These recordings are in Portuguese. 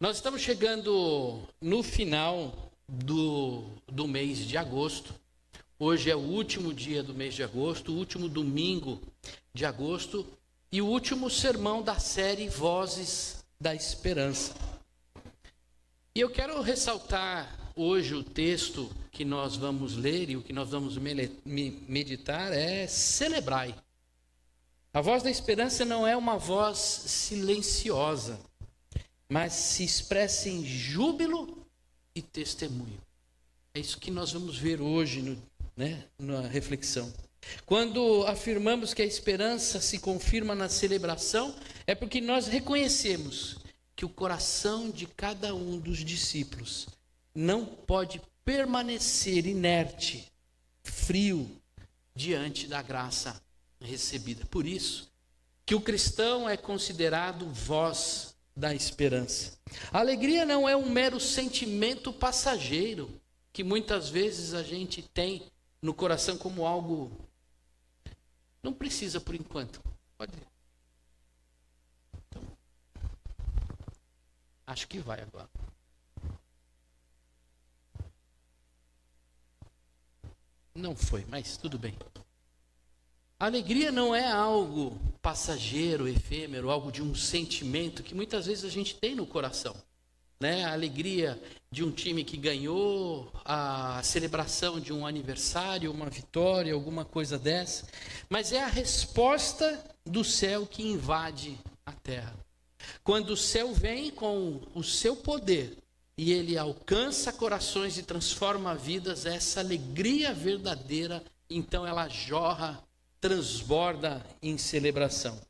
Nós estamos chegando no final do mês de agosto. Hoje é o último dia do mês de agosto, o último domingo de agosto e o último sermão da série Vozes da Esperança. E eu quero ressaltar hoje o texto que nós vamos ler e o que nós vamos meditar é celebrai. A voz da esperança não é uma voz silenciosa, mas se expressa em júbilo e testemunho. É isso que nós vamos ver hoje na reflexão. Quando afirmamos que a esperança se confirma na celebração, é porque nós reconhecemos que o coração de cada um dos discípulos não pode permanecer inerte, frio, diante da graça recebida. Por isso que o cristão é considerado voz da esperança. A alegria não é um mero sentimento passageiro que muitas vezes a gente tem no coração como algo. Não precisa por enquanto. Pode. Então, acho que vai agora. Não foi, mas tudo bem. A alegria não é algo passageiro, efêmero, algo de um sentimento que muitas vezes a gente tem no coração. A alegria de um time que ganhou, a celebração de um aniversário, uma vitória, alguma coisa dessa. Mas é a resposta do céu que invade a terra. Quando o céu vem com o seu poder e ele alcança corações e transforma vidas, essa alegria verdadeira, então ela jorra, transborda em celebração.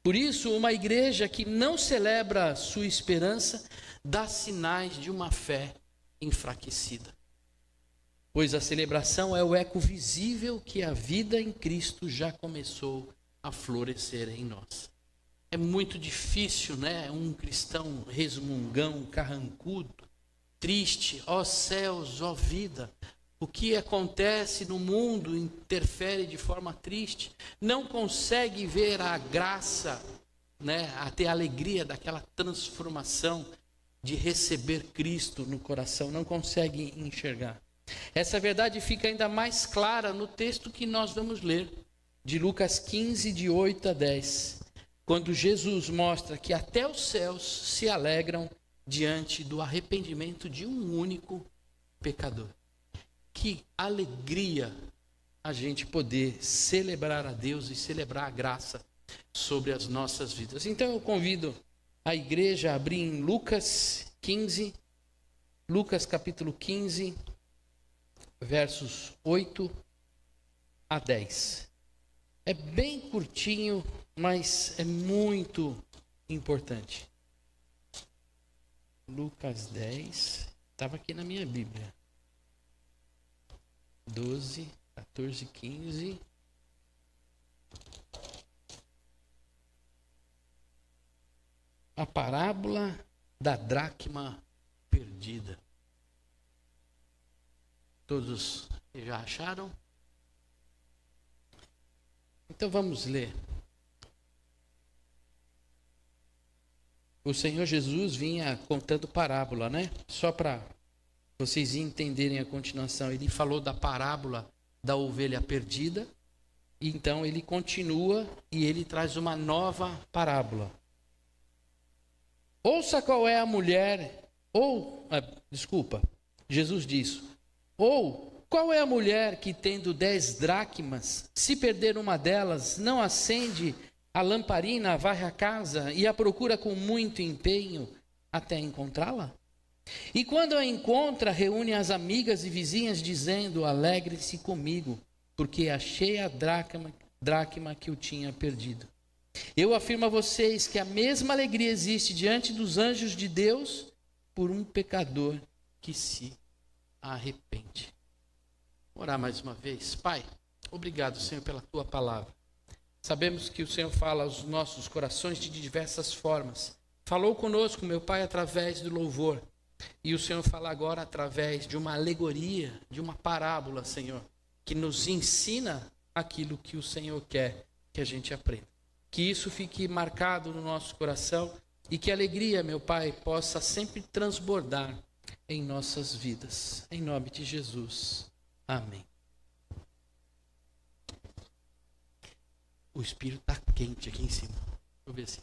Por isso, uma igreja que não celebra sua esperança dá sinais de uma fé enfraquecida. Pois a celebração é o eco visível que a vida em Cristo já começou a florescer em nós. É muito difícil, um cristão resmungão, carrancudo, triste, ó céus, ó vida. O que acontece no mundo interfere de forma triste. Não consegue ver a graça, a ter a alegria daquela transformação de receber Cristo no coração. Não consegue enxergar. Essa verdade fica ainda mais clara no texto que nós vamos ler, de Lucas 15, de 8 a 10. Quando Jesus mostra que até os céus se alegram diante do arrependimento de um único pecador. Que alegria a gente poder celebrar a Deus e celebrar a graça sobre as nossas vidas. Então eu convido a igreja a abrir em Lucas 15, Lucas capítulo 15, versos 8 a 10. É bem curtinho, mas é muito importante. Lucas 10, estava aqui na minha Bíblia. 12, 14, 15. A parábola da dracma perdida. Todos já acharam? Então vamos ler. O Senhor Jesus vinha contando parábola, Só para vocês entenderem a continuação. Ele falou da parábola da ovelha perdida. E então ele continua e ele traz uma nova parábola. Ouça qual é a mulher, Jesus diz, qual é a mulher que tendo 10 dracmas, se perder uma delas, não acende a lamparina, varre a casa e a procura com muito empenho até encontrá-la? E quando a encontra, reúne as amigas e vizinhas, dizendo, alegre-se comigo, porque achei a dracma que eu tinha perdido. Eu afirmo a vocês que a mesma alegria existe diante dos anjos de Deus por um pecador que se arrepende. Vou orar mais uma vez. Pai, obrigado, Senhor, pela tua palavra. Sabemos que o Senhor fala aos nossos corações de diversas formas. Falou conosco, meu Pai, através do louvor. E o Senhor fala agora através de uma alegoria, de uma parábola, Senhor, que nos ensina aquilo que o Senhor quer que a gente aprenda. Que isso fique marcado no nosso coração E que a alegria, meu Pai, possa sempre transbordar em nossas vidas. Em nome de Jesus. Amém. O Espírito está quente aqui em cima. Deixa eu ver se...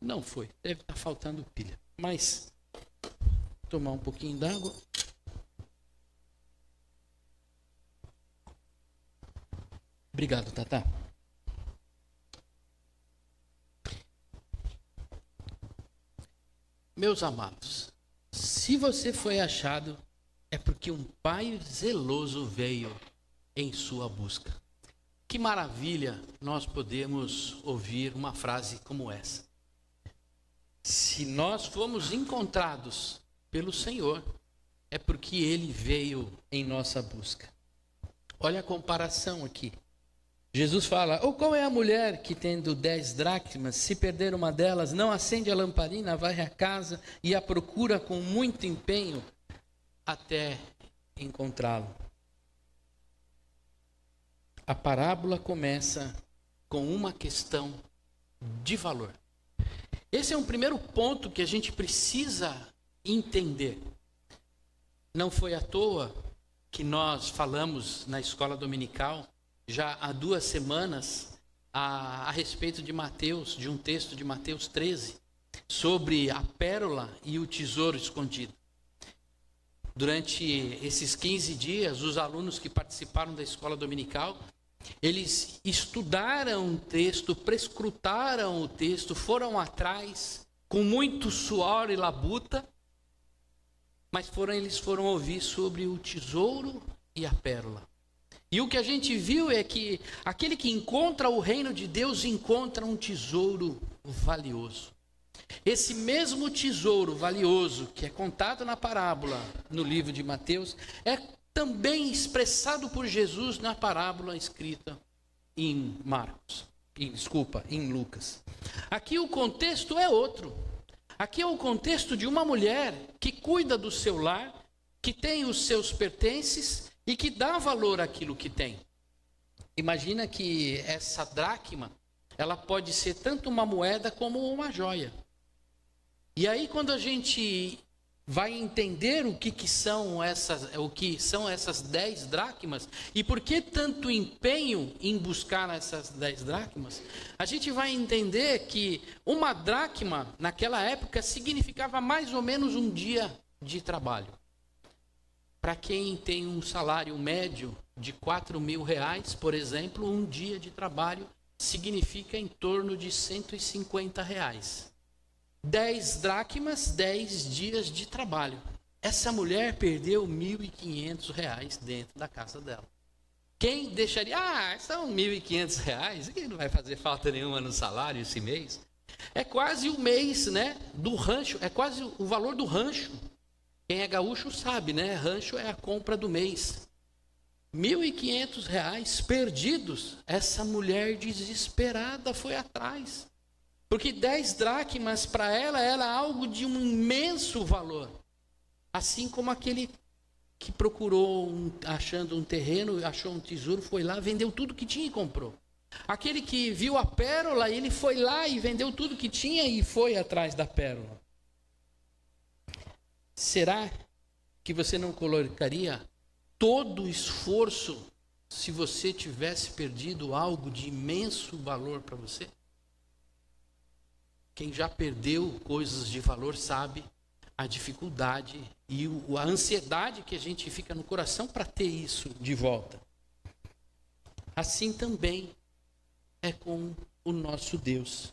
Não foi. Deve estar faltando pilha. Mas, tomar um pouquinho d'água. Obrigado, Tatá. Meus amados, se você foi achado, é porque um Pai zeloso veio em sua busca. Que maravilha nós podemos ouvir uma frase como essa. Se nós fomos encontrados pelo Senhor, é porque Ele veio em nossa busca. Olha a comparação aqui. Jesus fala, ou qual é a mulher que tendo 10 dracmas, se perder uma delas, não acende a lamparina, vai à casa e a procura com muito empenho até encontrá-lo. A parábola começa com uma questão de valor. Esse é um primeiro ponto que a gente precisa entender. Não foi à toa que nós falamos na escola dominical, já há 2 semanas, a respeito de Mateus, de um texto de Mateus 13, sobre a pérola e o tesouro escondido. Durante esses 15 dias, os alunos que participaram da escola dominical, eles estudaram o texto, prescrutaram o texto, foram atrás, com muito suor e labuta, mas eles foram ouvir sobre o tesouro e a pérola. E o que a gente viu é que aquele que encontra o reino de Deus encontra um tesouro valioso. Esse mesmo tesouro valioso que é contado na parábola no livro de Mateus é também expressado por Jesus na parábola escrita em em Lucas. Aqui o contexto é outro. Aqui é o contexto de uma mulher que cuida do seu lar, que tem os seus pertences e que dá valor àquilo que tem. Imagina que essa dracma, ela pode ser tanto uma moeda como uma joia. E aí quando a gente vai entender o que são essas 10 dracmas e por que tanto empenho em buscar essas 10 dracmas, a gente vai entender que uma dracma naquela época significava mais ou menos um dia de trabalho. Para quem tem um salário médio de R$4.000, por exemplo, um dia de trabalho significa em torno de R$150. 10 dracmas, 10 dias de trabalho. Essa mulher perdeu R$1.500 dentro da casa dela. Quem deixaria? São R$1.500, que não vai fazer falta nenhuma no salário esse mês. É quase o mês, né, do rancho, é quase o valor do rancho. Quem é gaúcho sabe, né? Rancho é a compra do mês. R$1.500 perdidos. Essa mulher desesperada foi atrás. Porque 10 dracmas para ela era algo de um imenso valor. Assim como aquele que procurou, achando um terreno, achou um tesouro, foi lá, vendeu tudo que tinha e comprou. Aquele que viu a pérola, ele foi lá e vendeu tudo que tinha e foi atrás da pérola. Será que você não colocaria todo o esforço se você tivesse perdido algo de imenso valor para você? Quem já perdeu coisas de valor sabe a dificuldade e a ansiedade que a gente fica no coração para ter isso de volta. Assim também é com o nosso Deus.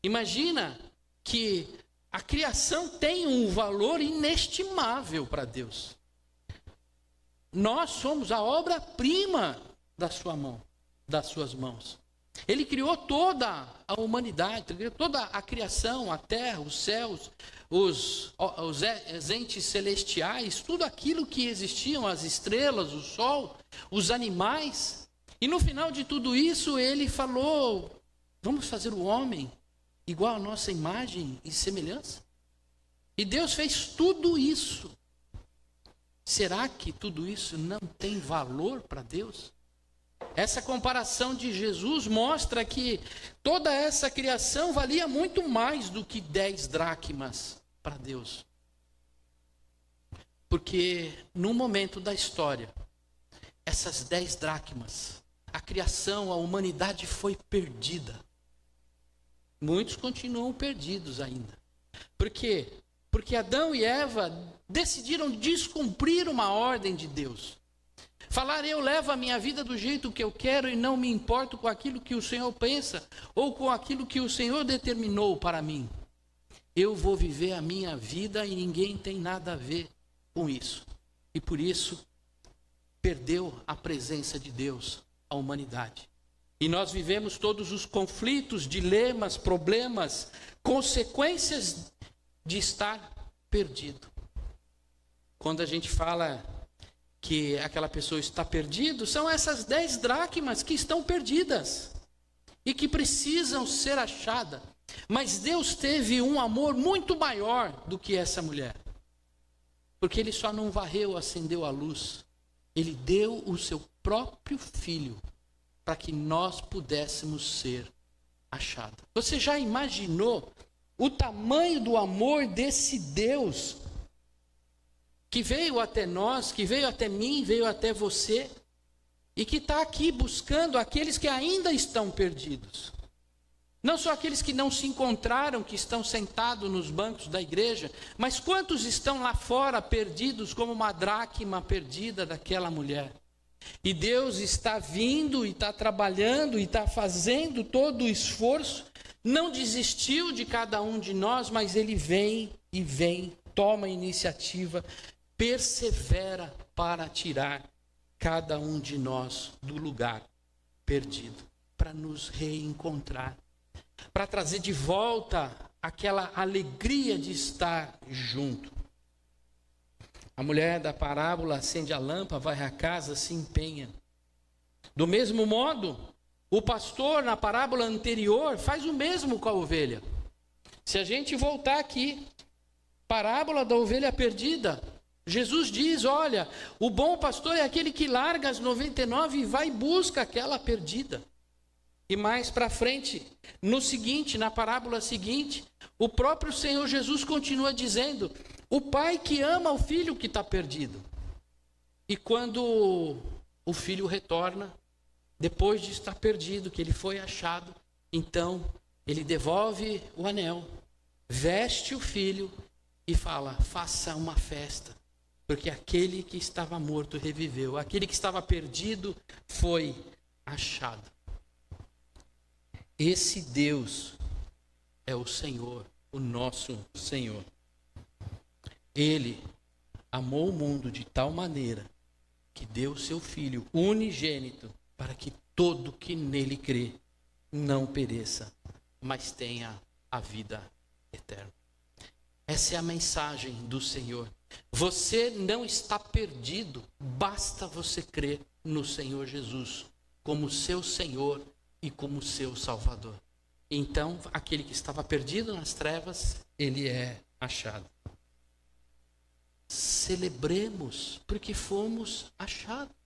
Imagina que a criação tem um valor inestimável para Deus. Nós somos a obra-prima da sua mão, das suas mãos. Ele criou toda a humanidade, criou toda a criação, a terra, os céus, os entes celestiais, tudo aquilo que existiam, as estrelas, o sol, os animais. E no final de tudo isso, ele falou, vamos fazer o homem igual à nossa imagem e semelhança? E Deus fez tudo isso. Será que tudo isso não tem valor para Deus? Essa comparação de Jesus mostra que toda essa criação valia muito mais do que 10 dracmas para Deus. Porque no momento da história, essas 10 dracmas, a criação, a humanidade foi perdida. Muitos continuam perdidos ainda. Por quê? Porque Adão e Eva decidiram descumprir uma ordem de Deus. Falar, eu levo a minha vida do jeito que eu quero e não me importo com aquilo que o Senhor pensa ou com aquilo que o Senhor determinou para mim. Eu vou viver a minha vida e ninguém tem nada a ver com isso. E por isso, perdeu a presença de Deus a humanidade. E nós vivemos todos os conflitos, dilemas, problemas, consequências de estar perdido. Quando a gente fala que aquela pessoa está perdida, são essas 10 dracmas que estão perdidas e que precisam ser achadas. Mas Deus teve um amor muito maior do que essa mulher. Porque Ele só não varreu, acendeu a luz. Ele deu o seu próprio filho para que nós pudéssemos ser achados. Você já imaginou o tamanho do amor desse Deus que veio até nós, que veio até mim, veio até você, e que está aqui buscando aqueles que ainda estão perdidos. Não só aqueles que não se encontraram, que estão sentados nos bancos da igreja, mas quantos estão lá fora perdidos como uma dracma perdida daquela mulher. E Deus está vindo e está trabalhando e está fazendo todo o esforço, não desistiu de cada um de nós, mas Ele vem e vem, toma a iniciativa, persevera para tirar cada um de nós do lugar perdido, para nos reencontrar, para trazer de volta aquela alegria de estar junto. A mulher da parábola acende a lâmpada, vai à casa, se empenha. Do mesmo modo, o pastor na parábola anterior faz o mesmo com a ovelha. Se a gente voltar aqui, parábola da ovelha perdida, Jesus diz, olha, o bom pastor é aquele que larga as 99 e vai e busca aquela perdida. E mais para frente, no seguinte, na parábola seguinte, o próprio Senhor Jesus continua dizendo, o pai que ama o filho que está perdido. E quando o filho retorna, depois de estar perdido, que ele foi achado, então ele devolve o anel, veste o filho e fala, faça uma festa. Porque aquele que estava morto reviveu, aquele que estava perdido foi achado. Esse Deus é o Senhor, o nosso Senhor. Ele amou o mundo de tal maneira que deu o seu Filho unigênito para que todo que nele crê não pereça, mas tenha a vida eterna. Essa é a mensagem do Senhor. Você não está perdido, basta você crer no Senhor Jesus como seu Senhor e como seu Salvador. Então, aquele que estava perdido nas trevas, ele é achado. Celebremos, porque fomos achados.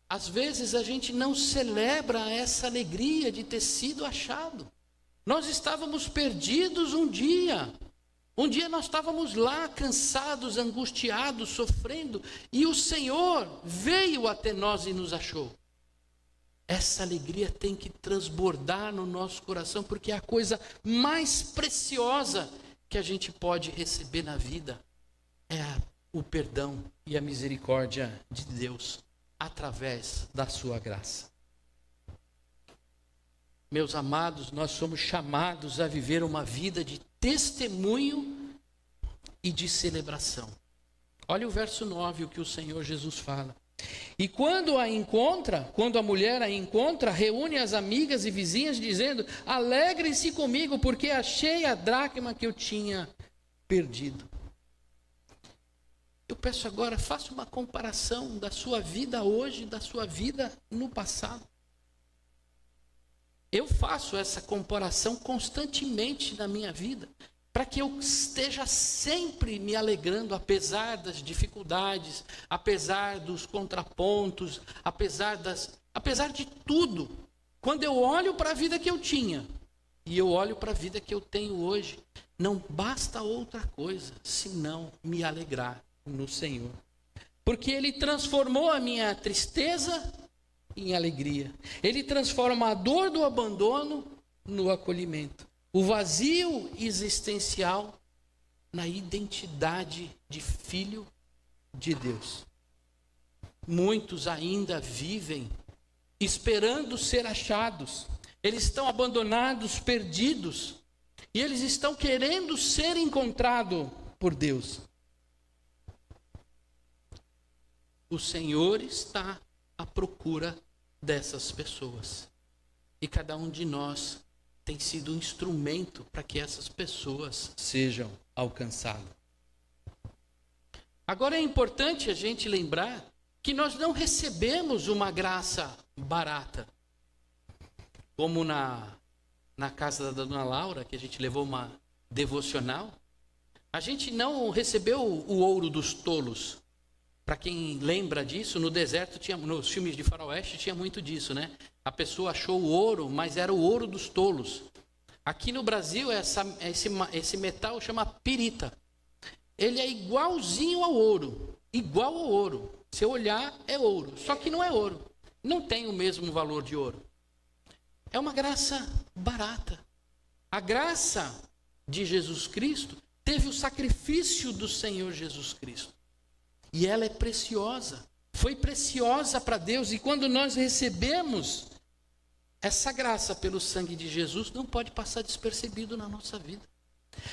Às vezes a gente não celebra essa alegria de ter sido achado. Nós estávamos perdidos um dia. Um dia nós estávamos lá, cansados, angustiados, sofrendo, e o Senhor veio até nós e nos achou. Essa alegria tem que transbordar no nosso coração, porque é a coisa mais preciosa que a gente pode receber na vida. É o perdão e a misericórdia de Deus, através da sua graça. Meus amados, nós somos chamados a viver uma vida de testemunho e de celebração. Olha o verso 9, o que o Senhor Jesus fala. E quando a mulher a encontra, reúne as amigas e vizinhas dizendo, alegrem-se comigo, porque achei a dracma que eu tinha perdido. Eu peço agora, faça uma comparação da sua vida hoje, da sua vida no passado. Eu faço essa comparação constantemente na minha vida, para que eu esteja sempre me alegrando, apesar das dificuldades, apesar dos contrapontos, apesar de tudo. Quando eu olho para a vida que eu tinha e eu olho para a vida que eu tenho hoje, não basta outra coisa senão me alegrar no Senhor. Porque Ele transformou a minha tristeza em alegria. Ele transforma a dor do abandono no acolhimento. O vazio existencial na identidade de filho de Deus. Muitos ainda vivem esperando ser achados. Eles estão abandonados, perdidos. E eles estão querendo ser encontrados por Deus. O Senhor está à procura dessas pessoas. E cada um de nós tem sido um instrumento para que essas pessoas sejam alcançadas. Agora é importante a gente lembrar que nós não recebemos uma graça barata. Como na casa da dona Laura, que a gente levou uma devocional, a gente não recebeu o ouro dos tolos. Para quem lembra disso, no deserto, nos filmes de faroeste, tinha muito disso, né? A pessoa achou o ouro, mas era o ouro dos tolos. Aqui no Brasil, esse metal chama pirita. Ele é igualzinho ao ouro, igual ao ouro. Se eu olhar, é ouro, só que não é ouro. Não tem o mesmo valor de ouro. É uma graça barata. A graça de Jesus Cristo teve o sacrifício do Senhor Jesus Cristo. E ela é preciosa. Foi preciosa para Deus. E quando nós recebemos essa graça pelo sangue de Jesus, não pode passar despercebido na nossa vida.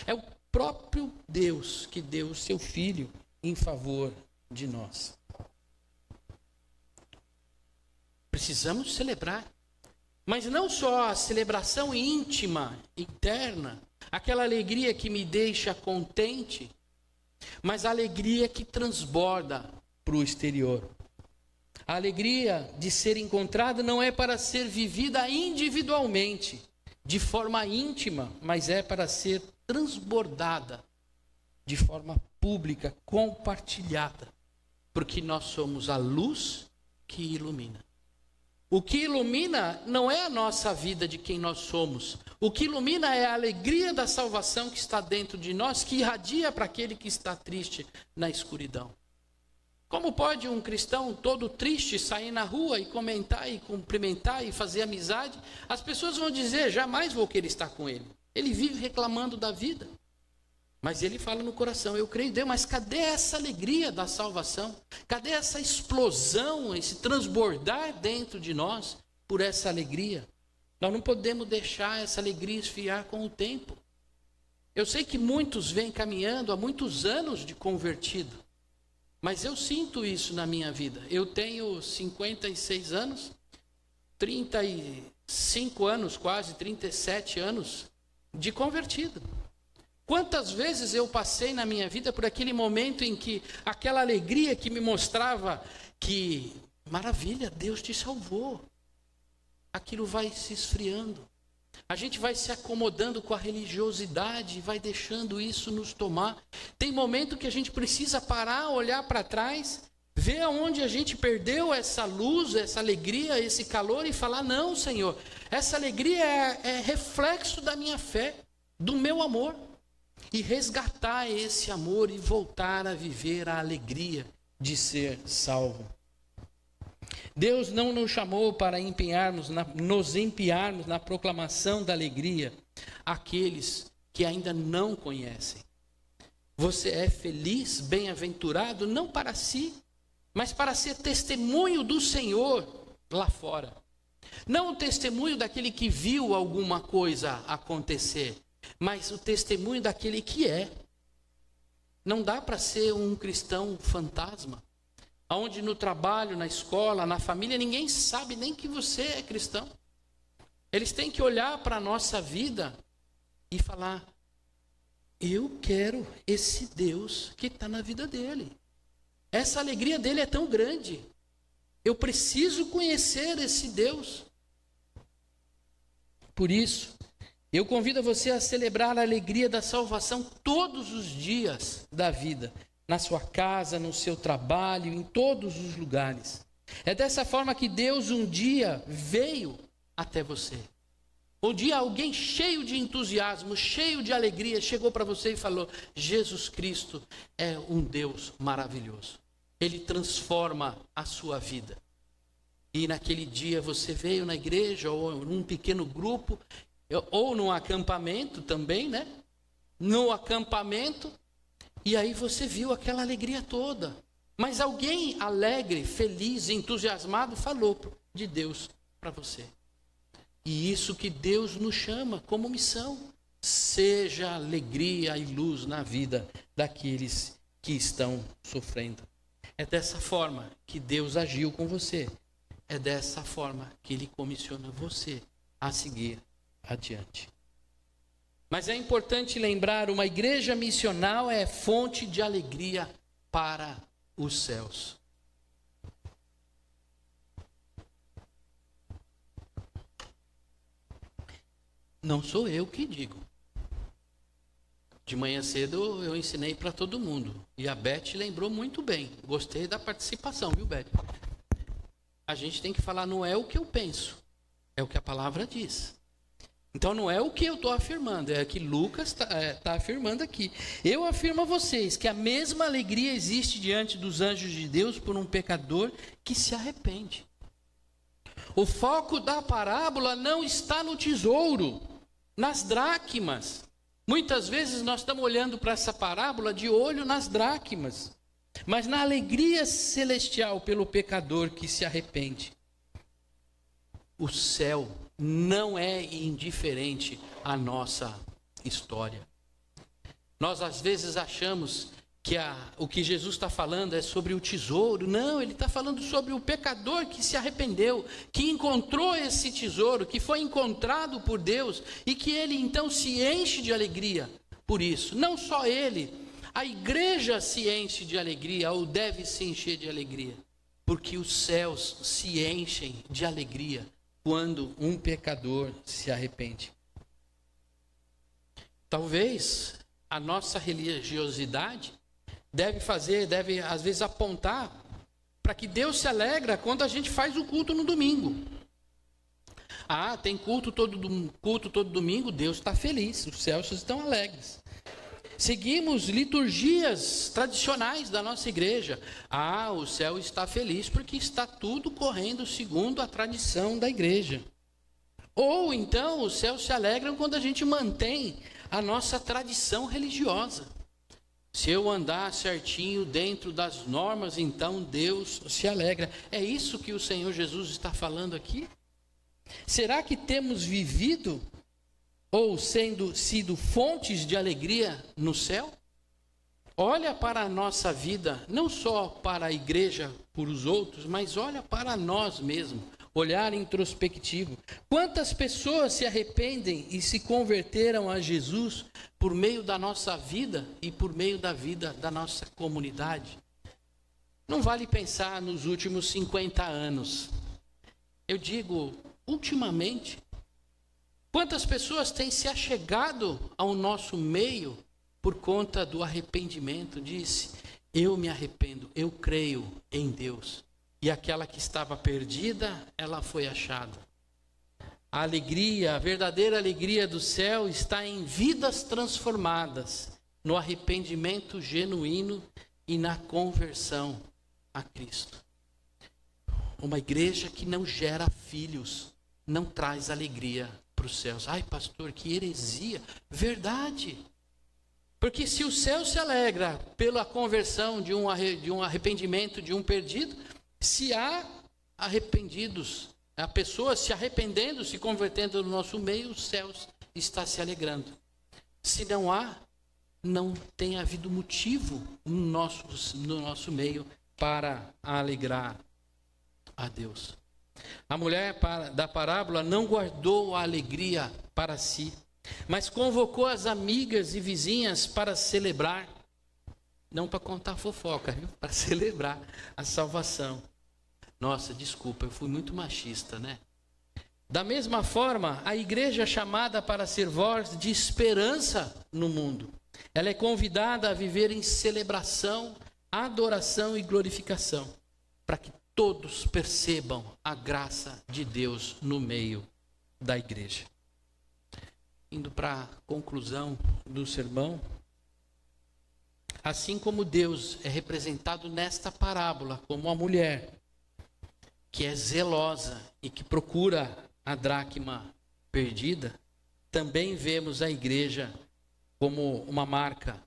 É o próprio Deus que deu o seu Filho em favor de nós. Precisamos celebrar. Mas não só a celebração íntima, interna, aquela alegria que me deixa contente, mas a alegria que transborda para o exterior. A alegria de ser encontrado não é para ser vivida individualmente, de forma íntima, mas é para ser transbordada de forma pública, compartilhada, porque nós somos a luz que ilumina. O que ilumina não é a nossa vida de quem nós somos. O que ilumina é a alegria da salvação que está dentro de nós, que irradia para aquele que está triste na escuridão. Como pode um cristão todo triste sair na rua e comentar e cumprimentar e fazer amizade? As pessoas vão dizer, jamais vou querer estar com ele. Ele vive reclamando da vida. Mas ele fala no coração, eu creio em Deus, mas cadê essa alegria da salvação? Cadê essa explosão, esse transbordar dentro de nós por essa alegria? Nós não podemos deixar essa alegria esfriar com o tempo. Eu sei que muitos vêm caminhando há muitos anos de convertido, mas eu sinto isso na minha vida. Eu tenho 56 anos, 35 anos, quase 37 anos de convertido. Quantas vezes eu passei na minha vida por aquele momento em que aquela alegria que me mostrava que, maravilha, Deus te salvou. Aquilo vai se esfriando. A gente vai se acomodando com a religiosidade, vai deixando isso nos tomar. Tem momento que a gente precisa parar, olhar para trás, ver aonde a gente perdeu essa luz, essa alegria, esse calor e falar, não, Senhor, essa alegria é reflexo da minha fé, do meu amor. E resgatar esse amor e voltar a viver a alegria de ser salvo. Deus não nos chamou para nos empenharmos na proclamação da alegria àqueles que ainda não conhecem. Você é feliz, bem-aventurado, não para si, mas para ser testemunho do Senhor lá fora. Não o testemunho daquele que viu alguma coisa acontecer, mas o testemunho daquele que é. Não dá para ser um cristão fantasma, onde no trabalho, na escola, na família, ninguém sabe nem que você é cristão. Eles têm que olhar para a nossa vida e falar, eu quero esse Deus que está na vida dele. Essa alegria dele é tão grande. Eu preciso conhecer esse Deus. Por isso, Eu convido você a celebrar a alegria da salvação todos os dias da vida, na sua casa, no seu trabalho, em todos os lugares. É dessa forma que Deus um dia veio até você. Um dia alguém cheio de entusiasmo, cheio de alegria, chegou para você e falou: Jesus Cristo é um Deus maravilhoso. Ele transforma a sua vida. E naquele dia você veio na igreja, ou num pequeno grupo, ou num acampamento também, né? No acampamento, e aí você viu aquela alegria toda. Mas alguém alegre, feliz, entusiasmado, falou de Deus para você. E isso que Deus nos chama como missão. Seja alegria e luz na vida daqueles que estão sofrendo. É dessa forma que Deus agiu com você. É dessa forma que Ele comissiona você a seguir adiante. Mas é importante lembrar, uma igreja missional é fonte de alegria para os céus. Não sou eu que digo. De manhã cedo eu ensinei para todo mundo. E a Beth lembrou muito bem. Gostei da participação, viu, Beth? A gente tem que falar, não é o que eu penso, é o que a palavra diz. Então não é o que eu estou afirmando, é o que Lucas está afirmando aqui. Eu afirmo a vocês que a mesma alegria existe diante dos anjos de Deus por um pecador que se arrepende. O foco da parábola não está no tesouro, nas dracmas. Muitas vezes nós estamos olhando para essa parábola de olho nas dracmas, mas na alegria celestial pelo pecador que se arrepende. O céu não é indiferente à nossa história. Nós às vezes achamos que o que Jesus está falando é sobre o tesouro. Não, ele está falando sobre o pecador que se arrependeu, que encontrou esse tesouro, que foi encontrado por Deus e que ele então se enche de alegria por isso. Não só ele, a igreja se enche de alegria, ou deve se encher de alegria, porque os céus se enchem de alegria quando um pecador se arrepende. Talvez a nossa religiosidade deve às vezes apontar para que Deus se alegra quando a gente faz o culto no domingo. Ah, tem culto todo domingo, Deus está feliz, os céus estão alegres. Seguimos liturgias tradicionais da nossa igreja. Ah, o céu está feliz porque está tudo correndo segundo a tradição da igreja. Ou então os céus se alegram quando a gente mantém a nossa tradição religiosa. Se eu andar certinho dentro das normas, então Deus se alegra. É isso que o Senhor Jesus está falando aqui? Será que temos vivido ou sido fontes de alegria no céu? Olha para a nossa vida, não só para a igreja, por os outros, mas olha para nós mesmos, olhar introspectivo. Quantas pessoas se arrependem e se converteram a Jesus por meio da nossa vida e por meio da vida da nossa comunidade? Não vale pensar nos últimos 50 anos. Eu digo, ultimamente, quantas pessoas têm se achegado ao nosso meio por conta do arrependimento? Disse, eu me arrependo, eu creio em Deus. E aquela que estava perdida, ela foi achada. A alegria, a verdadeira alegria do céu está em vidas transformadas, no arrependimento genuíno e na conversão a Cristo. Uma igreja que não gera filhos, não traz alegria para os céus. Ai, pastor, que heresia. Verdade. Porque se o céu se alegra pela conversão de um arrependimento de um perdido, se há arrependidos, a pessoa se arrependendo, se convertendo no nosso meio, os céus está se alegrando. Se não há, não tem havido motivo no nosso meio para alegrar a Deus. A mulher da parábola não guardou a alegria para si, mas convocou as amigas e vizinhas para celebrar, não para contar fofoca, viu? Para celebrar a salvação. Nossa, desculpa, eu fui muito machista, né? Da mesma forma, a igreja é chamada para ser voz de esperança no mundo. Ela é convidada a viver em celebração, adoração e glorificação, para que todos percebam a graça de Deus no meio da igreja. Indo para a conclusão do sermão, assim como Deus é representado nesta parábola como uma mulher que é zelosa e que procura a dracma perdida, também vemos a igreja como uma marca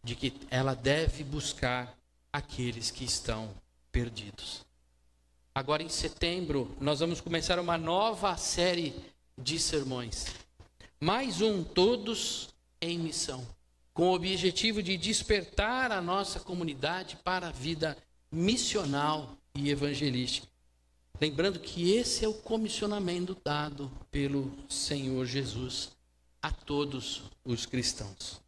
de que ela deve buscar aqueles que estão perdidos. Agora em setembro, nós vamos começar uma nova série de sermões. Mais um, Todos em Missão, com o objetivo de despertar a nossa comunidade para a vida missional e evangelística. Lembrando que esse é o comissionamento dado pelo Senhor Jesus a todos os cristãos.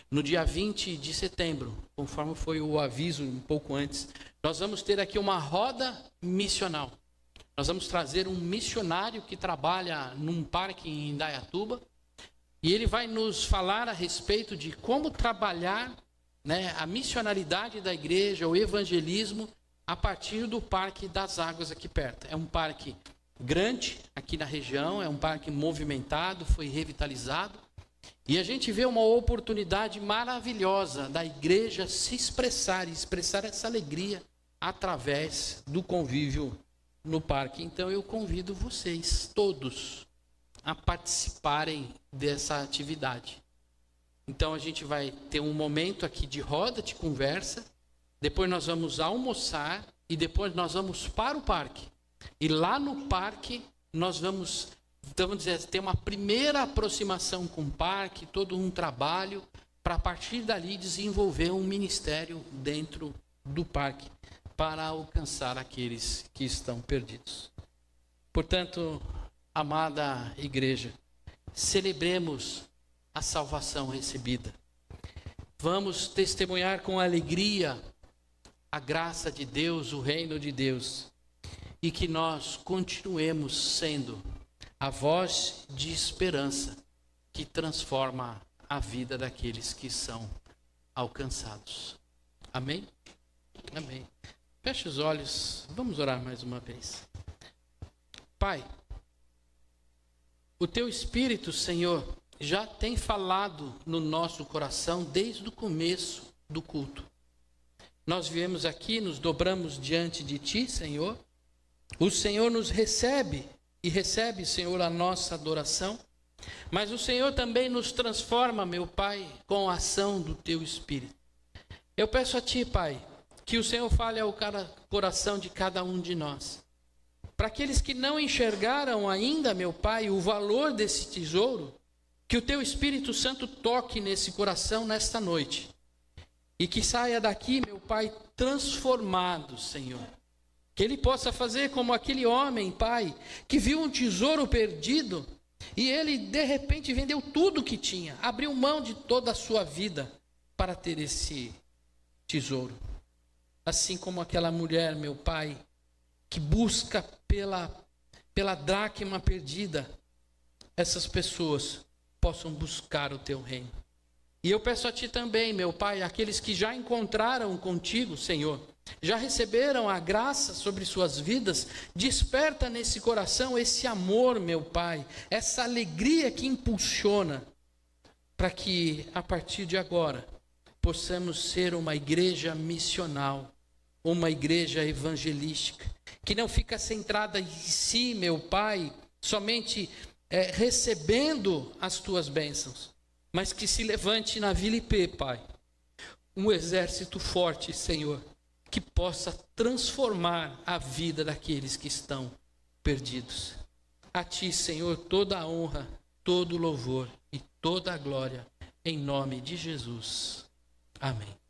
No dia 20 de setembro, conforme foi o aviso um pouco antes, nós vamos ter aqui uma roda missional. Nós vamos trazer um missionário que trabalha num parque em Indaiatuba, e ele vai nos falar a respeito de como trabalhar, a missionalidade da igreja, o evangelismo, a partir do Parque das Águas aqui perto. É um parque grande aqui na região, é um parque movimentado, foi revitalizado. E a gente vê uma oportunidade maravilhosa da igreja se expressar e expressar essa alegria através do convívio no parque. Então eu convido vocês todos a participarem dessa atividade. Então a gente vai ter um momento aqui de roda de conversa, depois nós vamos almoçar e depois nós vamos para o parque. E lá no parque nós vamos ter uma primeira aproximação com o parque, todo um trabalho para a partir dali desenvolver um ministério dentro do parque para alcançar aqueles que estão perdidos. Portanto, amada igreja, celebremos a salvação recebida. Vamos testemunhar com alegria a graça de Deus, o reino de Deus, e que nós continuemos sendo a voz de esperança que transforma a vida daqueles que são alcançados. Amém? Amém. Feche os olhos, vamos orar mais uma vez. Pai, o Teu Espírito, Senhor, já tem falado no nosso coração desde o começo do culto. Nós viemos aqui, nos dobramos diante de Ti, Senhor. O Senhor nos recebe e recebe, Senhor, a nossa adoração. Mas o Senhor também nos transforma, meu Pai, com a ação do Teu Espírito. Eu peço a Ti, Pai, que o Senhor fale ao coração de cada um de nós. Para aqueles que não enxergaram ainda, meu Pai, o valor desse tesouro, que o Teu Espírito Santo toque nesse coração nesta noite. E que saia daqui, meu Pai, transformado, Senhor. Que ele possa fazer como aquele homem, Pai, que viu um tesouro perdido e ele, de repente, vendeu tudo que tinha, abriu mão de toda a sua vida para ter esse tesouro. Assim como aquela mulher, meu Pai, que busca pela dracma perdida, essas pessoas possam buscar o Teu reino. E eu peço a Ti também, meu Pai, aqueles que já encontraram contigo, Senhor, já receberam a graça sobre suas vidas, desperta nesse coração esse amor, meu Pai, essa alegria que impulsiona, para que a partir de agora possamos ser uma igreja missional, uma igreja evangelística, que não fica centrada em si, meu Pai, somente recebendo as Tuas bênçãos, mas que se levante na Vila IP, Pai, um exército forte, Senhor, que possa transformar a vida daqueles que estão perdidos. A Ti, Senhor, toda a honra, todo o louvor e toda a glória, em nome de Jesus. Amém.